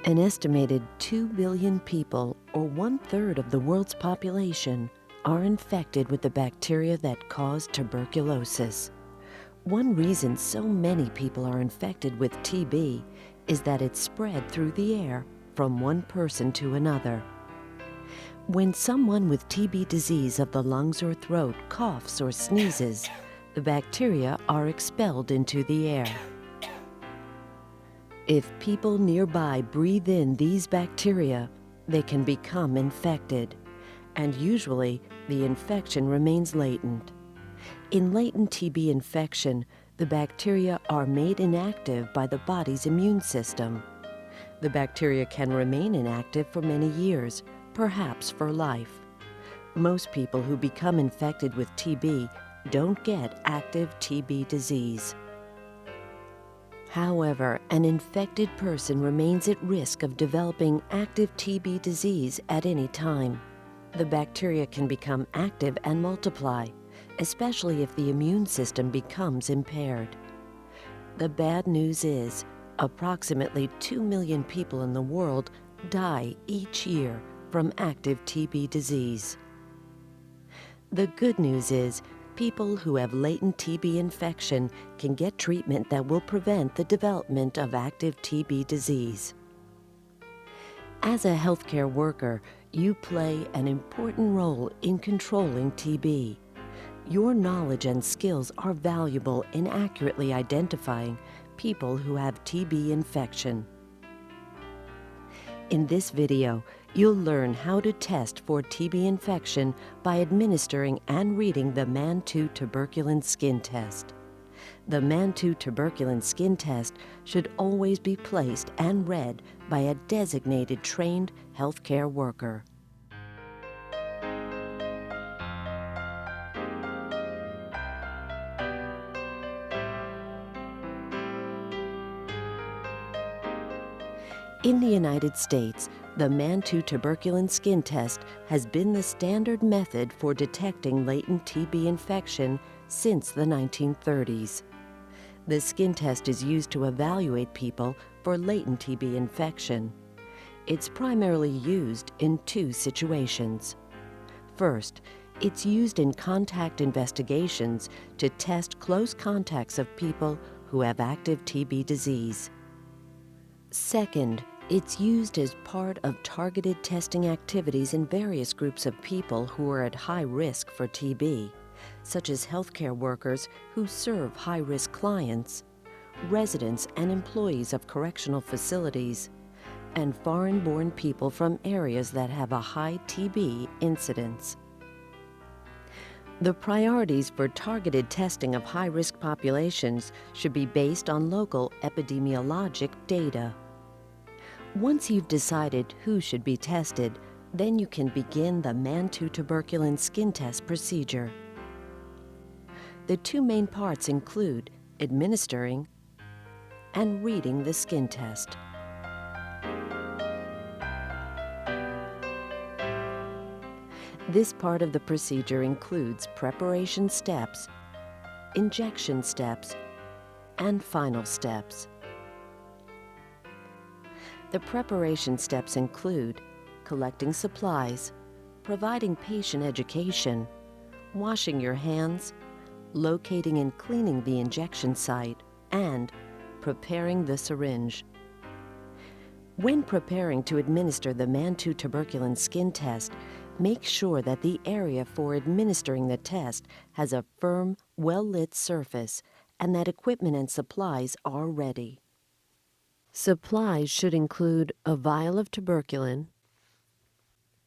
An estimated 2 billion people, or 1/3 of the world's population, are infected with the bacteria that cause tuberculosis. One reason so many people are infected with TB is that it's spread through the air from one person to another. When someone with TB disease of the lungs or throat coughs or sneezes, the bacteria are expelled into the air. If people nearby breathe in these bacteria, they can become infected, and usually the infection remains latent. In latent TB infection, the bacteria are made inactive by the body's immune system. The bacteria can remain inactive for many years, perhaps for life. Most people who become infected with TB don't get active TB disease. However, an infected person remains at risk of developing active TB disease at any time. The bacteria can become active and multiply, especially if the immune system becomes impaired. The bad news is, approximately 2 million people in the world die each year from active TB disease. The good news is, people who have latent TB infection can get treatment that will prevent the development of active TB disease. As a healthcare worker, you play an important role in controlling TB. Your knowledge and skills are valuable in accurately identifying people who have TB infection. In this video, you'll learn how to test for TB infection by administering and reading the Mantoux tuberculin skin test. The Mantoux tuberculin skin test should always be placed and read by a designated trained healthcare worker. In the United States, the Mantoux tuberculin skin test has been the standard method for detecting latent TB infection since the 1930s. The skin test is used to evaluate people for latent TB infection. It's primarily used in two situations. First, it's used in contact investigations to test close contacts of people who have active TB disease. Second, it's used as part of targeted testing activities in various groups of people who are at high risk for TB, such as healthcare workers who serve high-risk clients, residents and employees of correctional facilities, and foreign-born people from areas that have a high TB incidence. The priorities for targeted testing of high-risk populations should be based on local epidemiologic data. Once you've decided who should be tested, then you can begin the Mantoux tuberculin skin test procedure. The two main parts include administering and reading the skin test. This part of the procedure includes preparation steps, injection steps, and final steps. The preparation steps include collecting supplies, providing patient education, washing your hands, locating and cleaning the injection site, and preparing the syringe. When preparing to administer the Mantoux tuberculin skin test, make sure that the area for administering the test has a firm, well-lit surface and that equipment and supplies are ready. Supplies should include a vial of tuberculin,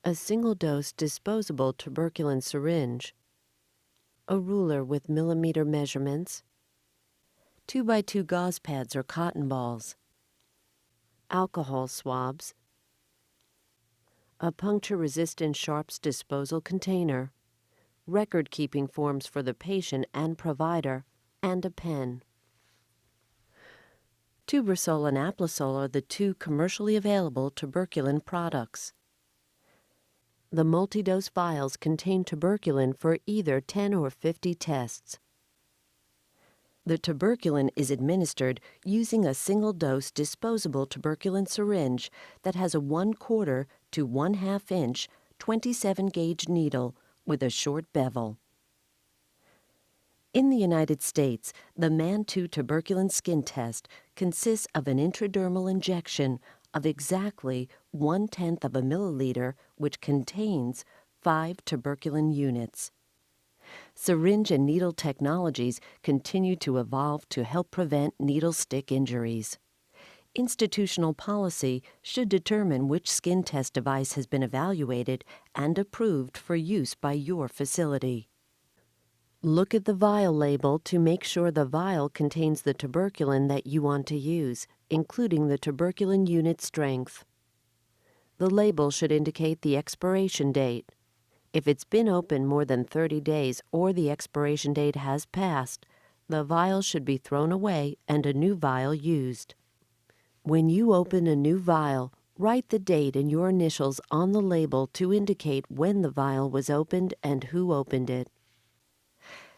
a single-dose disposable tuberculin syringe, a ruler with millimeter measurements, 2x2 gauze pads or cotton balls, alcohol swabs, a puncture-resistant sharps disposal container, record-keeping forms for the patient and provider, and a pen. Tubersol and Aplasol are the two commercially available tuberculin products. The multi-dose vials contain tuberculin for either 10 or 50 tests. The tuberculin is administered using a single-dose disposable tuberculin syringe that has a 1/4 to 1/2 inch 27-gauge needle with a short bevel. In the United States, the Mantoux tuberculin skin test consists of an intradermal injection of exactly 1/10 of a milliliter, which contains 5 tuberculin units. Syringe and needle technologies continue to evolve to help prevent needle stick injuries. Institutional policy should determine which skin test device has been evaluated and approved for use by your facility. Look at the vial label to make sure the vial contains the tuberculin that you want to use, including the tuberculin unit strength. The label should indicate the expiration date. If it's been open more than 30 days or the expiration date has passed, the vial should be thrown away and a new vial used. When you open a new vial, write the date and your initials on the label to indicate when the vial was opened and who opened it.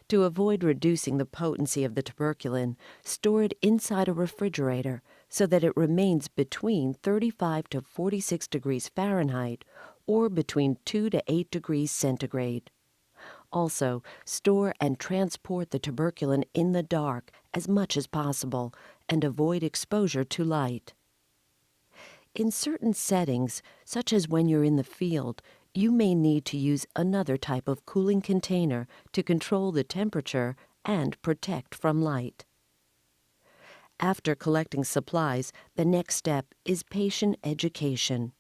To avoid reducing the potency of the tuberculin, store it inside a refrigerator so that it remains between 35 to 46 degrees Fahrenheit or between 2 to 8 degrees centigrade. Also, store and transport the tuberculin in the dark as much as possible and avoid exposure to light. In certain settings, such as when you're in the field, you may need to use another type of cooling container to control the temperature and protect from light. After collecting supplies, the next step is patient education.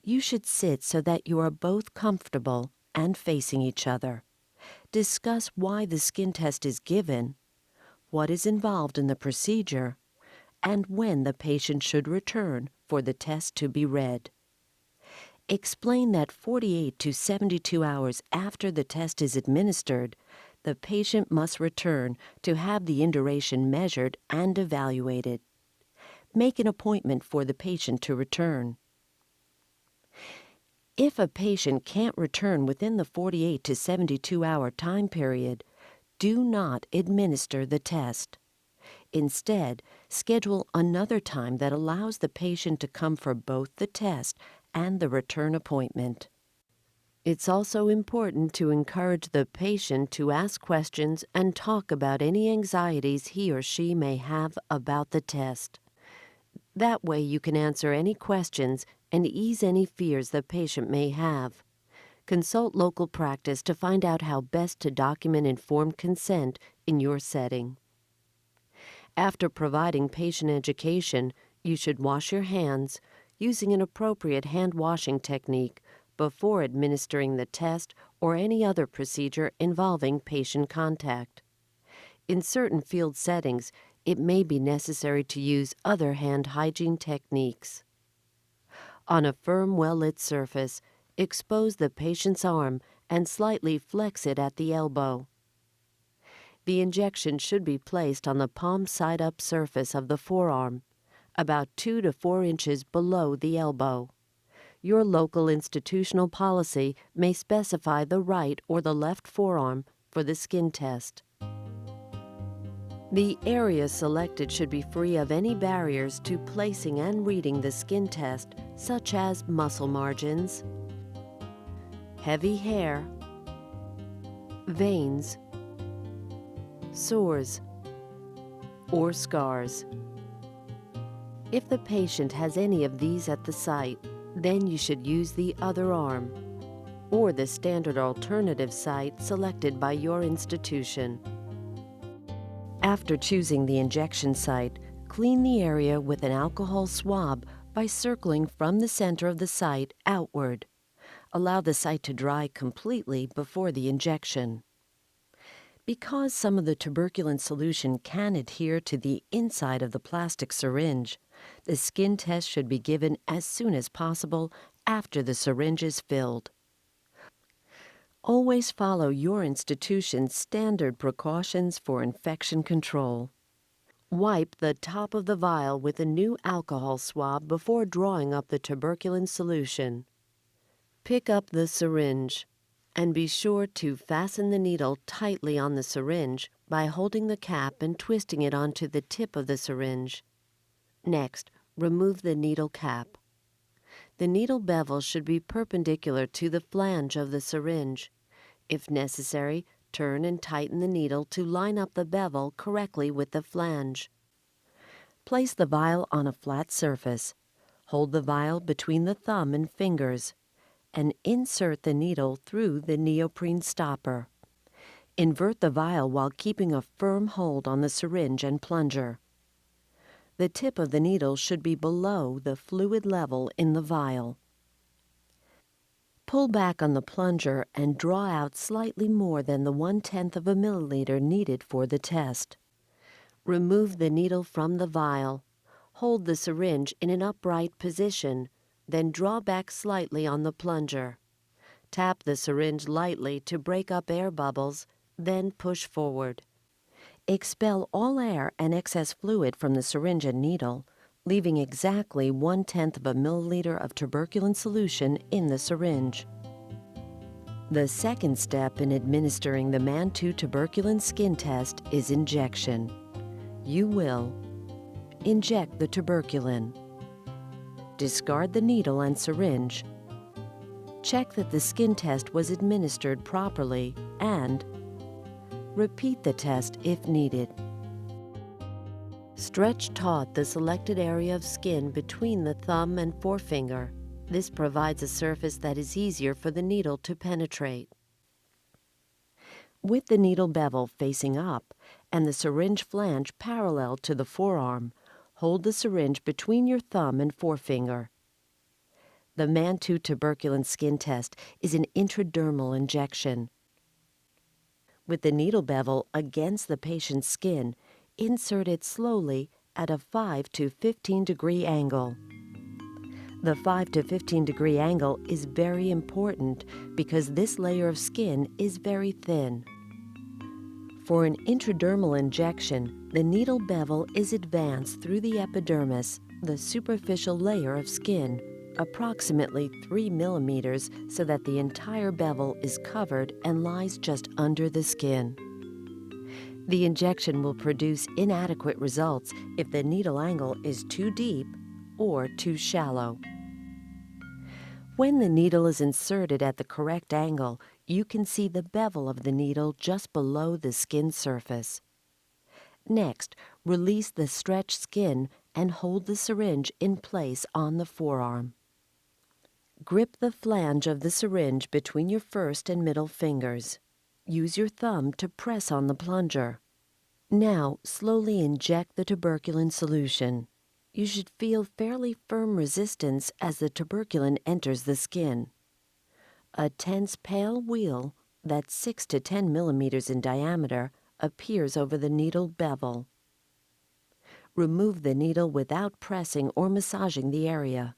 You should sit so that you are both comfortable and facing each other. Discuss why the skin test is given, what is involved in the procedure, and when the patient should return for the test to be read. Explain that 48 to 72 hours after the test is administered, the patient must return to have the induration measured and evaluated. Make an appointment for the patient to return. If a patient can't return within the 48 to 72-hour time period, do not administer the test. Instead, schedule another time that allows the patient to come for both the test and the return appointment. It's also important to encourage the patient to ask questions and talk about any anxieties he or she may have about the test. That way you can answer any questions and ease any fears the patient may have. Consult local practice to find out how best to document informed consent in your setting. After providing patient education, you should wash your hands using an appropriate hand washing technique before administering the test or any other procedure involving patient contact. In certain field settings, it may be necessary to use other hand hygiene techniques. On a firm, well-lit surface, expose the patient's arm and slightly flex it at the elbow. The injection should be placed on the palm side-up surface of the forearm, about 2 to 4 inches below the elbow. Your local institutional policy may specify the right or the left forearm for the skin test. The area selected should be free of any barriers to placing and reading the skin test, such as muscle margins, heavy hair, veins, sores, or scars. If the patient has any of these at the site, then you should use the other arm or the standard alternative site selected by your institution. After choosing the injection site, clean the area with an alcohol swab by circling from the center of the site outward. Allow the site to dry completely before the injection. Because some of the tuberculin solution can adhere to the inside of the plastic syringe, the skin test should be given as soon as possible after the syringe is filled. Always follow your institution's standard precautions for infection control. Wipe the top of the vial with a new alcohol swab before drawing up the tuberculin solution. Pick up the syringe. And be sure to fasten the needle tightly on the syringe by holding the cap and twisting it onto the tip of the syringe. Next, remove the needle cap. The needle bevel should be perpendicular to the flange of the syringe. If necessary, turn and tighten the needle to line up the bevel correctly with the flange. Place the vial on a flat surface. Hold the vial between the thumb and fingers, and insert the needle through the neoprene stopper. Invert the vial while keeping a firm hold on the syringe and plunger. The tip of the needle should be below the fluid level in the vial. Pull back on the plunger and draw out slightly more than the 1/10 of a milliliter needed for the test. Remove the needle from the vial. Hold the syringe in an upright position, then draw back slightly on the plunger. Tap the syringe lightly to break up air bubbles, then push forward. Expel all air and excess fluid from the syringe and needle, leaving exactly 1/10 of a milliliter of tuberculin solution in the syringe. The second step in administering the Mantoux tuberculin skin test is injection. You will inject the tuberculin, discard the needle and syringe, check that the skin test was administered properly, and repeat the test if needed. Stretch taut the selected area of skin between the thumb and forefinger. This provides a surface that is easier for the needle to penetrate. With the needle bevel facing up and the syringe flange parallel to the forearm, hold the syringe between your thumb and forefinger. The Mantoux tuberculin skin test is an intradermal injection. With the needle bevel against the patient's skin, insert it slowly at a 5 to 15 degree angle. The 5 to 15 degree angle is very important because this layer of skin is very thin. For an intradermal injection, the needle bevel is advanced through the epidermis, the superficial layer of skin, approximately 3 millimeters so that the entire bevel is covered and lies just under the skin. The injection will produce inadequate results if the needle angle is too deep or too shallow. When the needle is inserted at the correct angle, you can see the bevel of the needle just below the skin surface. Next, release the stretched skin and hold the syringe in place on the forearm. Grip the flange of the syringe between your first and middle fingers. Use your thumb to press on the plunger. Now, slowly inject the tuberculin solution. You should feel fairly firm resistance as the tuberculin enters the skin. A tense pale wheal that's 6 to 10 millimeters in diameter appears over the needle bevel. Remove the needle without pressing or massaging the area.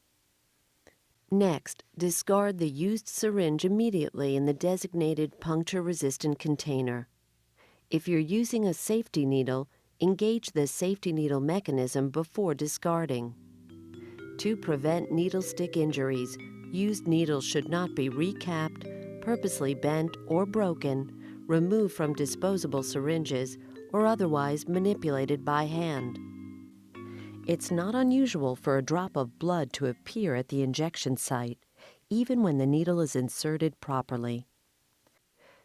Next, discard the used syringe immediately in the designated puncture-resistant container. If you're using a safety needle, engage the safety needle mechanism before discarding. To prevent needle stick injuries, used needles should not be recapped, purposely bent or broken, removed from disposable syringes, or otherwise manipulated by hand. It's not unusual for a drop of blood to appear at the injection site, even when the needle is inserted properly.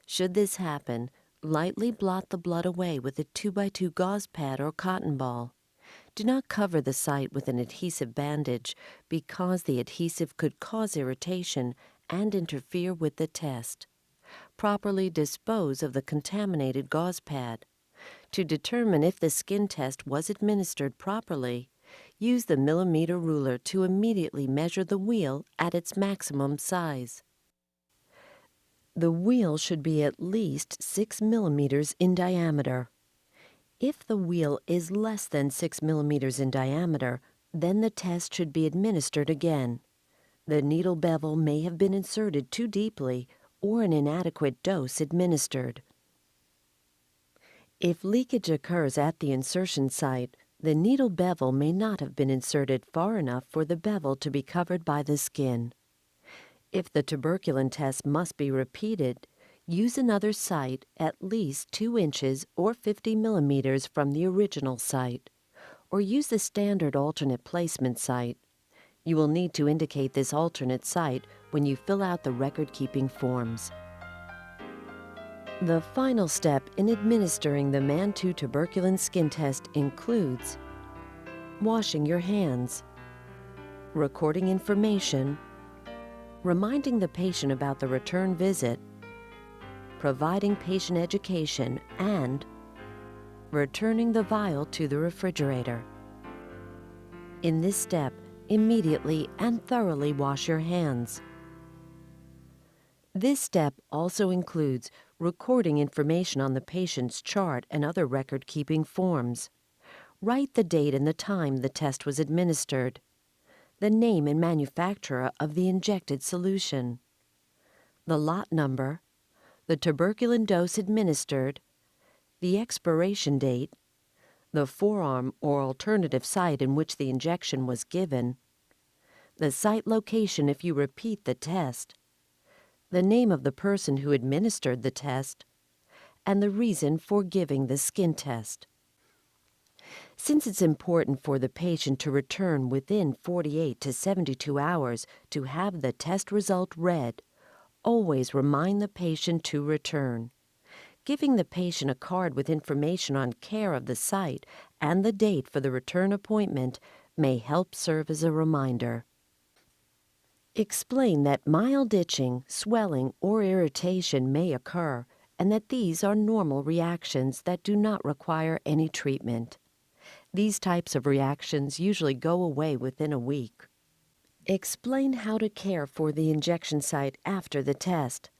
Should this happen, lightly blot the blood away with a 2x2 gauze pad or cotton ball. Do not cover the site with an adhesive bandage because the adhesive could cause irritation and interfere with the test. Properly dispose of the contaminated gauze pad. To determine if the skin test was administered properly, use the millimeter ruler to immediately measure the wheal at its maximum size. The wheal should be at least 6 millimeters in diameter. If the wheal is less than 6 millimeters in diameter, then the test should be administered again. The needle bevel may have been inserted too deeply or an inadequate dose administered. If leakage occurs at the insertion site, the needle bevel may not have been inserted far enough for the bevel to be covered by the skin. If the tuberculin test must be repeated, use another site at least 2 inches or 50 millimeters from the original site, or use the standard alternate placement site. You will need to indicate this alternate site when you fill out the record-keeping forms. The final step in administering the Mantoux tuberculin skin test includes washing your hands, recording information, reminding the patient about the return visit, providing patient education, and returning the vial to the refrigerator. In this step, immediately and thoroughly wash your hands. This step also includes recording information on the patient's chart and other record-keeping forms. Write the date and the time the test was administered, the name and manufacturer of the injected solution, the lot number, the tuberculin dose administered, the expiration date, the forearm or alternative site in which the injection was given, the site location if you repeat the test, the name of the person who administered the test, and the reason for giving the skin test. Since it's important for the patient to return within 48 to 72 hours to have the test result read, always remind the patient to return. Giving the patient a card with information on care of the site and the date for the return appointment may help serve as a reminder. Explain that mild itching, swelling, or irritation may occur, and that these are normal reactions that do not require any treatment. These types of reactions usually go away within a week. Explain how to care for the injection site after the test.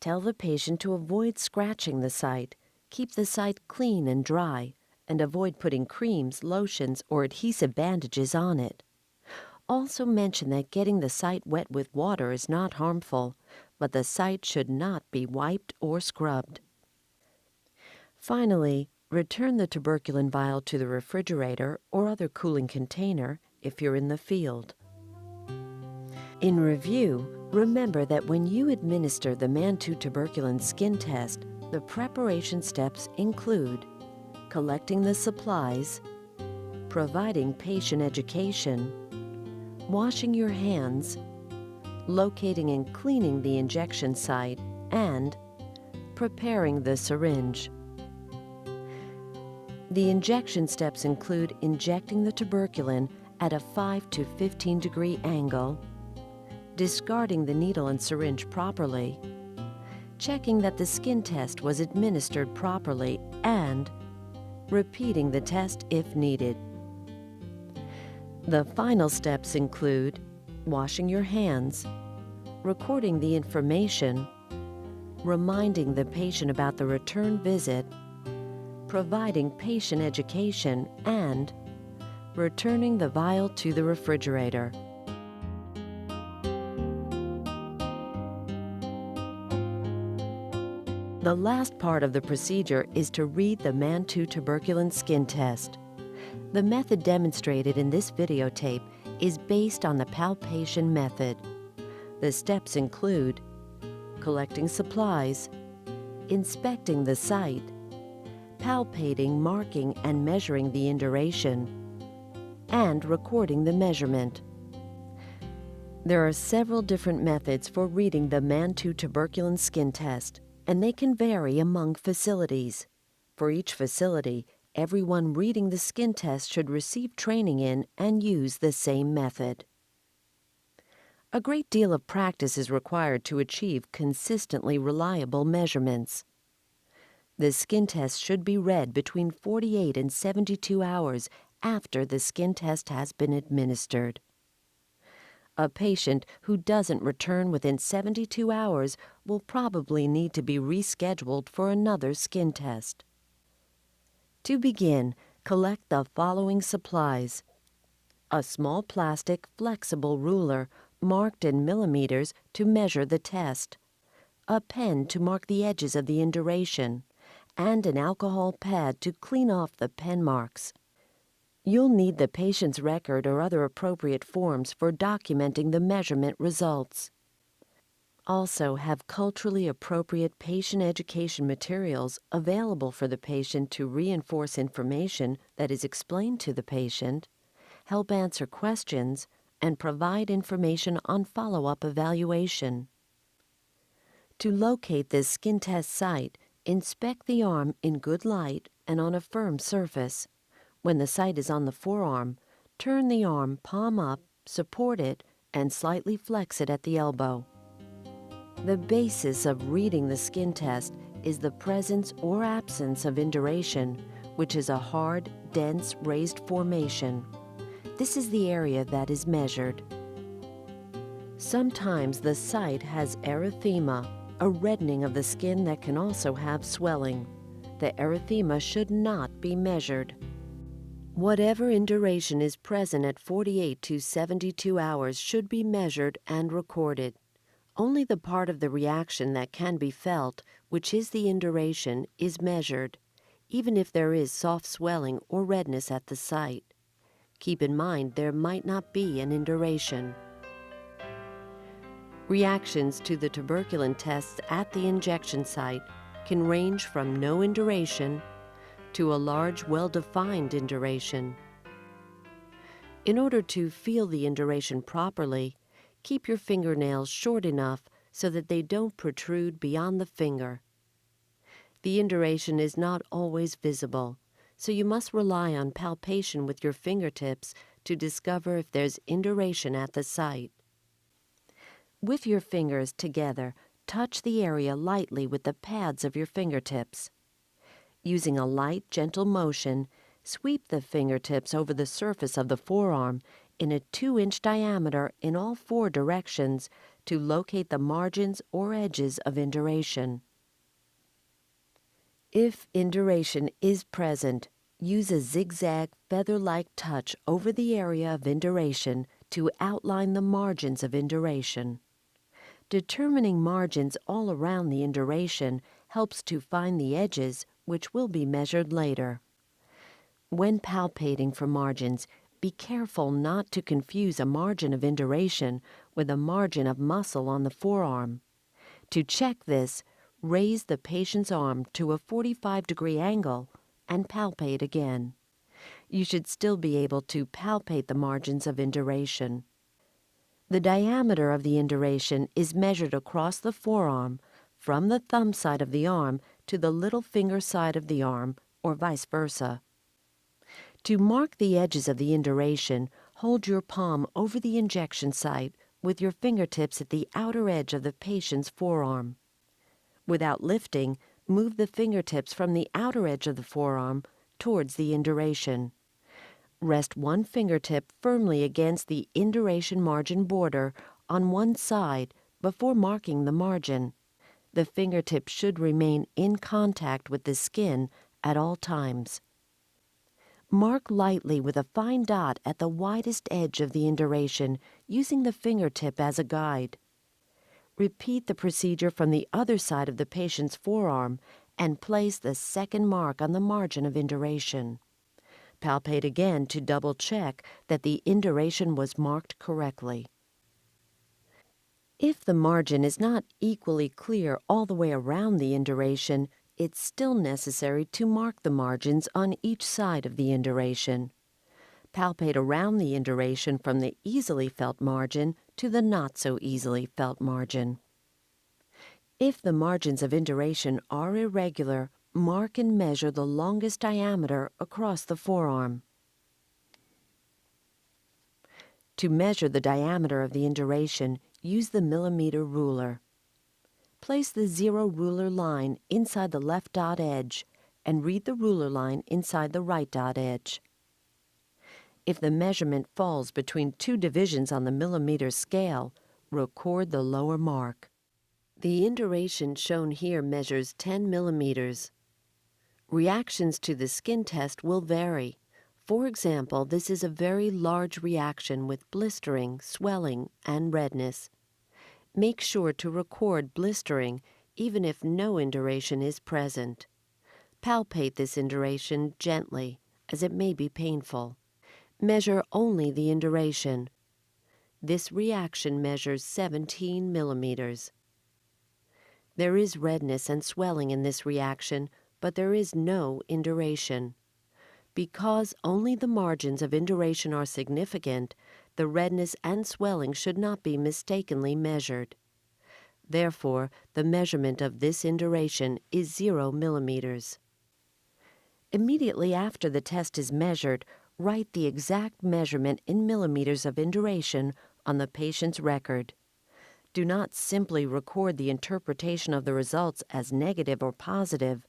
Tell the patient to avoid scratching the site, keep the site clean and dry, and avoid putting creams, lotions, or adhesive bandages on it. Also mention that getting the site wet with water is not harmful, but the site should not be wiped or scrubbed. Finally, return the tuberculin vial to the refrigerator or other cooling container if you're in the field. In review, remember that when you administer the Mantoux tuberculin skin test, the preparation steps include collecting the supplies, providing patient education, washing your hands, locating and cleaning the injection site, and preparing the syringe. The injection steps include injecting the tuberculin at a 5 to 15 degree angle, discarding the needle and syringe properly, checking that the skin test was administered properly, and repeating the test if needed. The final steps include washing your hands, recording the information, reminding the patient about the return visit, providing patient education, and returning the vial to the refrigerator. The last part of the procedure is to read the Mantoux tuberculin skin test. The method demonstrated in this videotape is based on the palpation method. The steps include collecting supplies, inspecting the site, palpating, marking, and measuring the induration, and recording the measurement. There are several different methods for reading the Mantoux tuberculin skin test, and they can vary among facilities. For each facility, everyone reading the skin test should receive training in and use the same method. A great deal of practice is required to achieve consistently reliable measurements. The skin test should be read between 48 and 72 hours after the skin test has been administered. A patient who doesn't return within 72 hours will probably need to be rescheduled for another skin test. To begin, collect the following supplies: a small plastic flexible ruler marked in millimeters to measure the test, a pen to mark the edges of the induration, and an alcohol pad to clean off the pen marks. You'll need the patient's record or other appropriate forms for documenting the measurement results. Also, have culturally appropriate patient education materials available for the patient to reinforce information that is explained to the patient, help answer questions, and provide information on follow-up evaluation. To locate this skin test site, inspect the arm in good light and on a firm surface. When the site is on the forearm, turn the arm palm up, support it, and slightly flex it at the elbow. The basis of reading the skin test is the presence or absence of induration, which is a hard, dense, raised formation. This is the area that is measured. Sometimes the site has erythema, a reddening of the skin that can also have swelling. The erythema should not be measured. Whatever induration is present at 48 to 72 hours should be measured and recorded. Only the part of the reaction that can be felt, which is the induration, is measured, even if there is soft swelling or redness at the site. Keep in mind there might not be an induration. Reactions to the tuberculin tests at the injection site can range from no induration to a large, well-defined induration. In order to feel the induration properly, keep your fingernails short enough so that they don't protrude beyond the finger. The induration is not always visible, so you must rely on palpation with your fingertips to discover if there's induration at the site. With your fingers together, touch the area lightly with the pads of your fingertips. Using a light, gentle motion, sweep the fingertips over the surface of the forearm in a 2-inch diameter in all 4 directions to locate the margins or edges of induration. If induration is present, use a zigzag, feather-like touch over the area of induration to outline the margins of induration. Determining margins all around the induration helps to find the edges, which will be measured later. When palpating for margins, be careful not to confuse a margin of induration with a margin of muscle on the forearm. To check this, raise the patient's arm to a 45-degree angle and palpate again. You should still be able to palpate the margins of induration. The diameter of the induration is measured across the forearm from the thumb side of the arm to the little finger side of the arm, or vice versa. To mark the edges of the induration, hold your palm over the injection site with your fingertips at the outer edge of the patient's forearm. Without lifting, move the fingertips from the outer edge of the forearm towards the induration. Rest one fingertip firmly against the induration margin border on one side before marking the margin. The fingertip should remain in contact with the skin at all times. Mark lightly with a fine dot at the widest edge of the induration, using the fingertip as a guide. Repeat the procedure from the other side of the patient's forearm and place the second mark on the margin of induration. Palpate again to double-check that the induration was marked correctly. If the margin is not equally clear all the way around the induration, it's still necessary to mark the margins on each side of the induration. Palpate around the induration from the easily felt margin to the not so easily felt margin. If the margins of induration are irregular, mark and measure the longest diameter across the forearm. To measure the diameter of the induration, use the millimeter ruler. Place the 0 ruler line inside the left dot edge and read the ruler line inside the right dot edge. If the measurement falls between 2 divisions on the millimeter scale, record the lower mark. The induration shown here measures 10 millimeters. Reactions to the skin test will vary. For example, this is a very large reaction with blistering, swelling, and redness. Make sure to record blistering even if no induration is present. Palpate this induration gently, as it may be painful. Measure only the induration. This reaction measures 17 millimeters. There is redness and swelling in this reaction, but there is no induration. Because only the margins of induration are significant, the redness and swelling should not be mistakenly measured. Therefore, the measurement of this induration is 0 millimeters. Immediately after the test is measured, write the exact measurement in millimeters of induration on the patient's record. Do not simply record the interpretation of the results as negative or positive,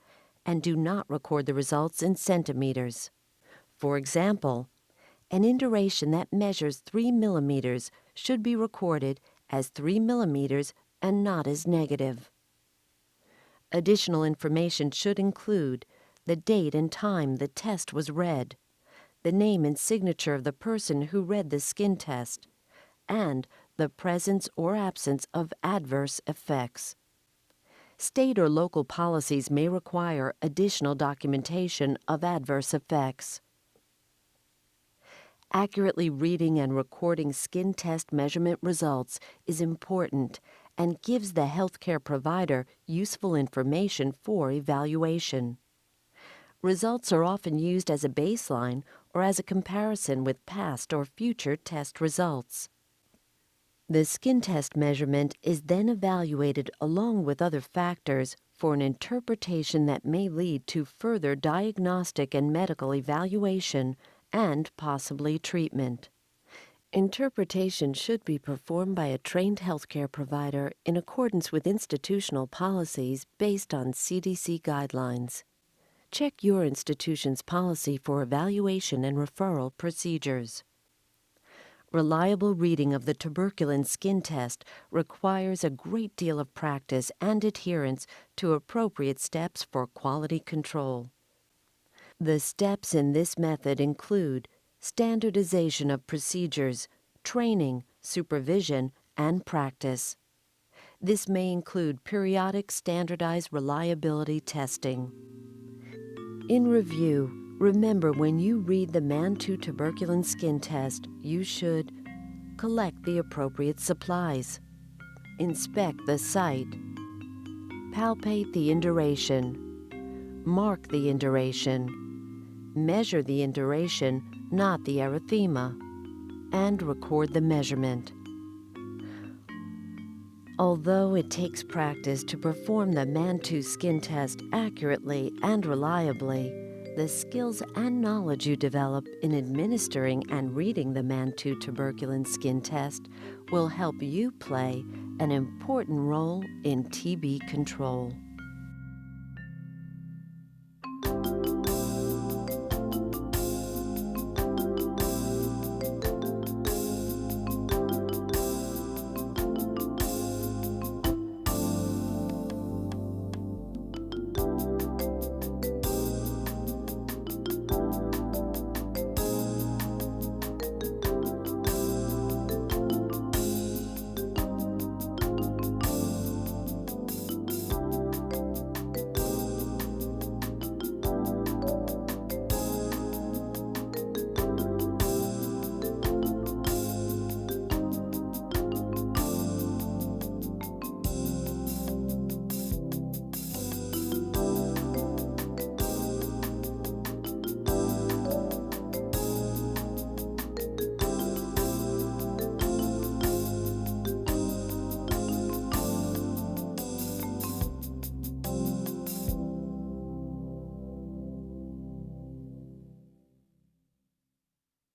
and do not record the results in centimeters. For example, an induration that measures 3 millimeters should be recorded as 3 millimeters and not as negative. Additional information should include the date and time the test was read, the name and signature of the person who read the skin test, and the presence or absence of adverse effects. State or local policies may require additional documentation of adverse effects. Accurately reading and recording skin test measurement results is important and gives the healthcare provider useful information for evaluation. Results are often used as a baseline or as a comparison with past or future test results. The skin test measurement is then evaluated along with other factors for an interpretation that may lead to further diagnostic and medical evaluation and possibly treatment. Interpretation should be performed by a trained healthcare provider in accordance with institutional policies based on CDC guidelines. Check your institution's policy for evaluation and referral procedures. Reliable reading of the tuberculin skin test requires a great deal of practice and adherence to appropriate steps for quality control. The steps in this method include standardization of procedures, training, supervision, and practice. This may include periodic standardized reliability testing. In review, remember when you read the Mantoux tuberculin skin test, you should collect the appropriate supplies, inspect the site, palpate the induration, mark the induration, measure the induration, not the erythema, and record the measurement. Although it takes practice to perform the Mantoux skin test accurately and reliably, the skills and knowledge you develop in administering and reading the Mantoux tuberculin skin test will help you play an important role in TB control.